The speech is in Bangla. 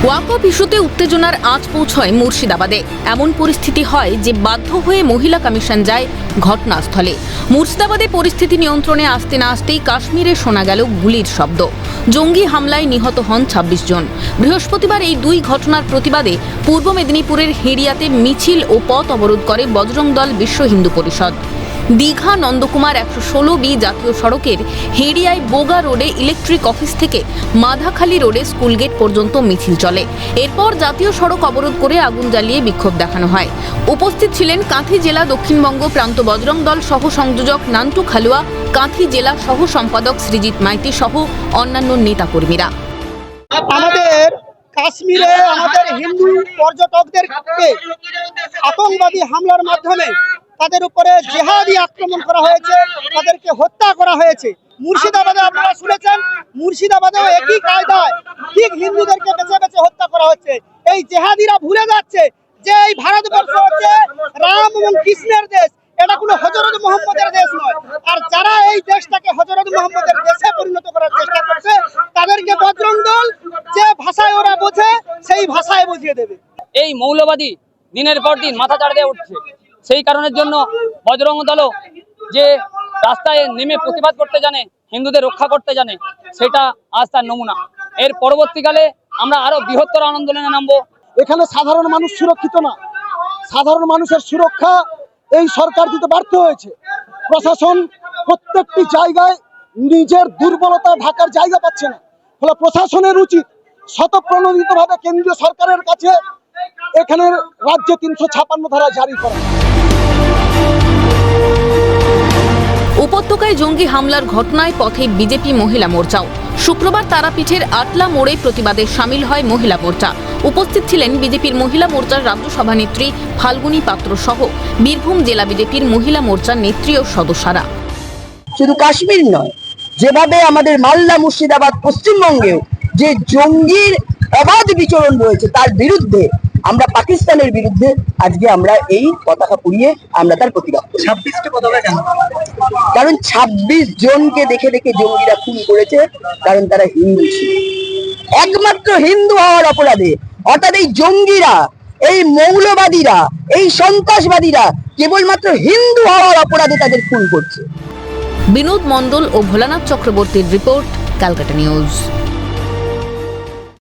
ওয়াকফ ইস্যুতে উত্তেজনার আঁচ পৌঁছয় মুর্শিদাবাদে। এমন পরিস্থিতি হয় যে বাধ্য হয়ে মহিলা কমিশন যায় ঘটনাস্থলে। মুর্শিদাবাদে পরিস্থিতি নিয়ন্ত্রণে আসতে না আসতেই কাশ্মীরে শোনা গেল গুলির শব্দ। জঙ্গি হামলায় নিহত হন ২৬ জন। বৃহস্পতিবার এই দুই ঘটনার প্রতিবাদে পূর্ব মেদিনীপুরের হেড়িয়াতে মিছিল ও পথ অবরোধ করে বজরং দল বিশ্ব হিন্দু পরিষদ। দীঘা নন্দকুমার ১১৬B জাতীয় সড়কের হেড়িয়ায় বোগা রোডে ইলেকট্রিক অফিস থেকে মাধাখালী রোডে স্কুল গেট পর্যন্ত মিছিল চলে। এরপর জাতীয় সড়ক অবরোধ করে আগুন জ্বালিয়ে বিক্ষোভ দেখানো হয়। উপস্থিত ছিলেন কাঁথি জেলা দক্ষিণবঙ্গ প্রান্ত বজরং দল সহ সংযোজক নান্টু খালুয়া, কাঁথি জেলা সহ সম্পাদক সৃজিত মাইতি সহ অন্যান্য নেতাকর্মীরা। আমাদের কাশ্মীরে আমাদের হিন্দু পর্যটকদেরকে আতঙ্কবাদী হামলার মাধ্যমে তাদের উপরে জেহাদি আক্রমণ করা হয়েছে, তাদেরকে হত্যা করা হয়েছে। মুর্শিদাবাদে আপনারা শুনেছেন, মুর্শিদাবাদেও একই কায়দায় ঠিক হিন্দুদেরকে বেছে বেছে হত্যা করা হচ্ছে। এই জেহাদিরা ভুলে যাচ্ছে যে এই ভারতবর্ষ হচ্ছে রাম এবং কৃষ্ণের দেশ, এটা কোনো হযরত মুহাম্মদের দেশ নয়। আর যারা এই দেশটাকে হযরত মুহাম্মদের দেশে পরিণত করার চেষ্টা করছে তাদেরকে বজরং দল যে ভাষায় ওরা বোঝে সেই ভাষায় বুঝিয়ে দেবে। এই মৌলবাদী দিনের পর দিন মাথা চাড়া দিয়ে উঠছে, সেই কারণের জন্য বজরং দলও যে রাস্তায় নেমে প্রতিবাদ করতে জানে, হিন্দুদের রক্ষা করতে জানে, সেটা আজ তার নমুনা। এর পরবর্তীকালে আমরা আরো বৃহত্তর আন্দোলনে নামবো। এখানে সাধারণ মানুষ সুরক্ষিত না, সাধারণ মানুষের সুরক্ষা এই সরকার দিতে ব্যর্থ হয়েছে। প্রশাসন প্রত্যেকটি জায়গায় নিজের দুর্বলতা ঢাকার জায়গা পাচ্ছে না। ফলে প্রশাসনের উচিত স্বতঃপ্রণোদিতভাবে কেন্দ্রীয় সরকারের কাছে এখানের রাজ্যে ৩৫৬ ধারা জারি করা। উপত্যকায় জঙ্গি হামলার ঘটনায় পথে বিজেপি মহিলা মোর্চাও। শুক্রবার তারাপীঠের আটলা মোড়ে প্রতিবাদে সামিল হয় মহিলা মোর্চা। উপস্থিত ছিলেন বিজেপির মহিলা মোর্চার রাজ্য সভানেত্রী ফাল্গুনী পাত্র সহ বীরভূম জেলা বিজেপির মহিলা মোর্চার নেত্রী ও সদস্যরা। শুধু কাশ্মীর নয়, যেভাবে আমাদের মালদা, মুর্শিদাবাদ, পশ্চিমবঙ্গেও যে জঙ্গির অবাধ বিচরণ রয়েছে তার বিরুদ্ধে আমরা পাকিস্তানের বিরুদ্ধে আজকে আমরা এই পতাকা পুড়িয়ে আমরা তার প্রতিবাদ করি। ২৬টি পতাকা কেন? কারণ ২৬ জনকে দেখে দেখে জঙ্গিরা খুন করেছে, কারণ তারা হিন্দু ছিল। একমাত্র হিন্দু হওয়ার অপরাধে, অর্থাৎ এই জঙ্গিরা, এই মৌলবাদীরা, এই সন্ত্রাসবাদীরা কেবলমাত্র হিন্দু হওয়ার অপরাধে তাদের খুন করছে। বিনোদ মণ্ডল ও ভোলানাথ চক্রবর্তীর রিপোর্ট, ক্যালকাটা নিউজ।